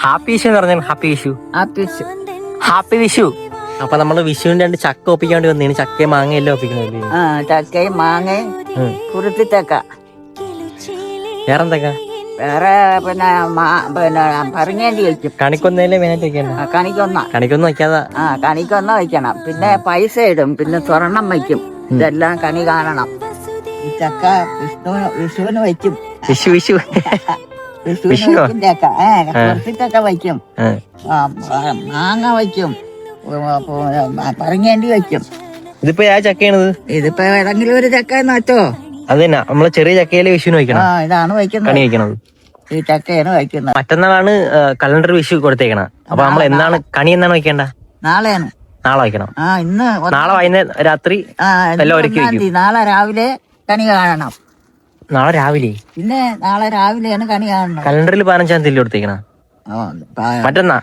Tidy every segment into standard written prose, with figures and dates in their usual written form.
Happy Vishu എന്ന് പറഞ്ഞാൽ happy Vishu. Happy Vishu. അപ്പൊ നമ്മള് വിഷുവിന്റെ 2 ചക്ക ഒപ്പിക്കാണ്ട് വന്നേന്. ചക്കയും മാങ്ങയെല്ലാം ഒപ്പിക്കണല്ലേ? ചക്കയും മാങ്ങയും കുരുത്തിച്ചക്ക. വേറെന്തൊക്കെ? വേറെ പിന്നെ പറങ്ങേണ്ടി വെക്കും. കണിക്കൊന്നേലെ മെയിനായിട്ട് വെക്കണ്ട. കണിക്കൊന്നും വെക്കാതെ. കണിക്കൊന്ന വെക്കണം. പിന്നെ പൈസ ഇടും. പിന്നെ സ്വർണം വയ്ക്കും. ഇതെല്ലാം കണി കാണണം. ഈ ചക്ക വിഷുവിന് വയ്ക്കും. വിഷു ചക്ക കുരുത്തിച്ചക്ക വയ്ക്കും. മാങ്ങ വയ്ക്കും. പറങ്ങേണ്ടി വയ്ക്കും. ഇതിപ്പോ ആ ചക്കയാണിത്. ഇതിപ്പോ ഏതെങ്കിലും ഒരു ചക്ക എന്ന് വെച്ചോ. അത് തന്നെ നമ്മള് ചെറിയ ചക്കയില് വിഷുവിന് വെക്കണം. ഇതാണ് വയ്ക്കുന്നത്. കണി വെക്കണത് ഈ ചക്കയാണ് വയ്ക്കുന്നത്. മറ്റന്നാളാണ് കലണ്ടർ വിഷു കൊടുത്തേക്കണ. അപ്പൊ നമ്മൾ എന്താണ് കണി എന്നാണ് വെക്കേണ്ട? നാളെയാണ്. നാളെ വെക്കണം. ഇന്ന് നാളെ വൈകുന്നേരം രാത്രി എല്ലാം ഒരുക്കി വെക്കും. നാളെ രാവിലെ കണി കാണണം. നാളെ രാവിലെ? പിന്നെ നാളെ രാവിലെയാണ് കണി കാണണം. കലണ്ടറിൽ 15-ാം തീയതി കൊടുത്തേക്കണ. മറ്റന്നാ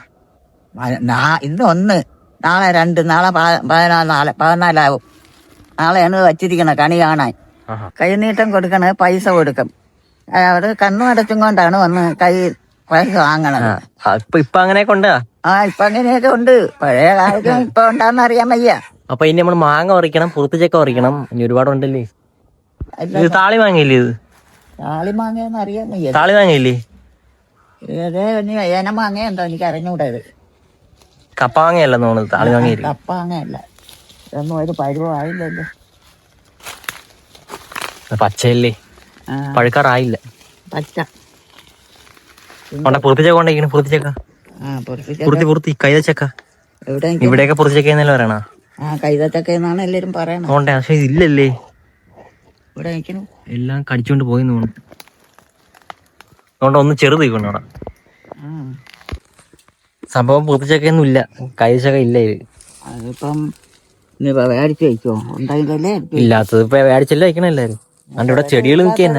ഇന്ന് 1, നാളെ 2, നാളെ 14 നാളെയാണ് വച്ചിരിക്കണ കണി കാണാൻ. കൈനീട്ടം കൊടുക്കണ പൈസ കൊടുക്കും. അവര് കണ്ണു അടച്ചും കൊണ്ടാണ് വന്ന് പൈസ വാങ്ങണത്. ഇപ്പൊ അങ്ങനെയൊക്കെ ഉണ്ടാ? ഇപ്പൊ അങ്ങനെയൊക്കെ ഉണ്ട്. പഴയ കാലത്തും ഇപ്പൊ ഉണ്ടാന്ന് അറിയാൻ വയ്യ. അപ്പൊ ഇനി നമ്മൾ മാങ്ങ പറിക്കണം, പുറത്തുചക്ക പറിക്കണം. ഇനി ഒരുപാടുണ്ടല്ലേ. ഇത് താളി മാങ്ങയില്ലേ? ഇത് താളി മാങ്ങയെന്ന് അറിയാൻ വയ്യ. താളി മാങ്ങയില്ലേ? ഏന മാങ്ങ എന്തോ എനിക്ക് അറിഞ്ഞൂടത്. കപ്പ മാങ്ങയല്ലെന്ന് തോന്നുന്നത്. താളി മാങ്ങയില്ല. കപ്പ മാങ്ങയല്ല. ഇതൊന്നും ഒരു പരുവായില്ലല്ലോ. പച്ചയല്ലേ, പഴുക്കാറായില്ല. പച്ച പുറത്തുചക്ക കൊണ്ടിരിക്കണം. പുറത്തുചക്ക കൈതച്ചക്ക. ഇവിടെയൊക്കെ പുറത്തുചക്ക എന്നല്ലേ പറയണ? കൈതച്ചക്ക എന്നാണ് എല്ലാരും പറയണത്. പക്ഷെ ഇതില്ലല്ലേ. ഇവിടെ നിൽക്കുന്നു. എല്ലാം കടിച്ചോണ്ട് പോയി തോന്നുന്നു. അതുകൊണ്ട് ഒന്ന് ചെറുത് അവിടെ. സംഭവം പുറത്തുചക്കയൊന്നും ഇല്ല, കൈതച്ചക്ക ഇല്ല. അതിപ്പം മേടിച്ചു വയ്ക്കോ? ഉണ്ടായില്ലേ? ഇല്ലാത്തത് ഇപ്പൊ മേടിച്ചല്ലേ വയ്ക്കണം എല്ലാരും. അതുകൊണ്ട് ഇവിടെ ചെടികൾ നിൽക്കുന്ന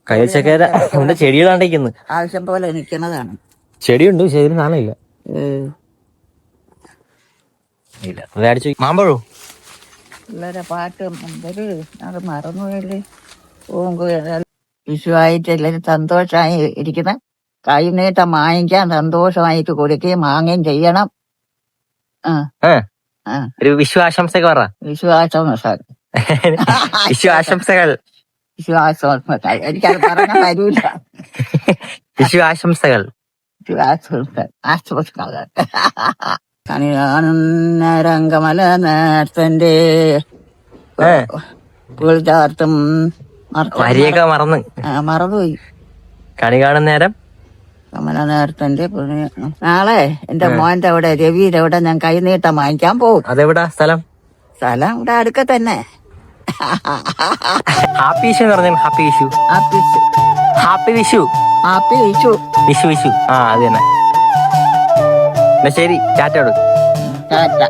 കൈതച്ചക്കര ചെടികളാണ്ടിരിക്കുന്നു. ആവശ്യം പോലെ നിൽക്കുന്നതാണ്. ചെടിയുണ്ട്, ശരി നാളില്ല. മേടിച്ചു. മാമ്പഴോ? പിള്ളേരെ പാട്ട് അത് മറന്നുപോയല്ലേ. വിഷുവായിട്ട് എല്ലാവരും സന്തോഷമായി ഇരിക്കുന്ന കൈനീട്ടം വാങ്ങിക്കാൻ സന്തോഷമായിട്ട് കൊടുക്കുകയും വാങ്ങുകയും ചെയ്യണം. ഒരു വിശ്വാസംസകൾ പറ. വിശ്വാസങ്ങൾ എനിക്കത് പറഞ്ഞാൽ തരൂല. വിശ്വാസംസകൾ കണി കാണുന്ന രംഗമല നേരത്തെ ചാർത്തും വരിയൊക്കെ മറന്നുപോയി. കണി കാണുന്ന നേരം കമല നേരത്തെ നാളെ എന്റെ മോന്റെ അവിടെ രവിയുടെ അവിടെ ഞാൻ കൈനീട്ടം വാങ്ങിക്കാൻ പോകും. അതെവിടാ സ്ഥലം? ഇവിടെ അടുക്ക തന്നെ. ഹാപ്പി വിഷു എന്ന് പറഞ്ഞാൽ happy Vishu. Happy Vishu. Happy Vishu. Vishu അത് തന്നെ. ശരി, ടാറ്റ. ടാറ്റ.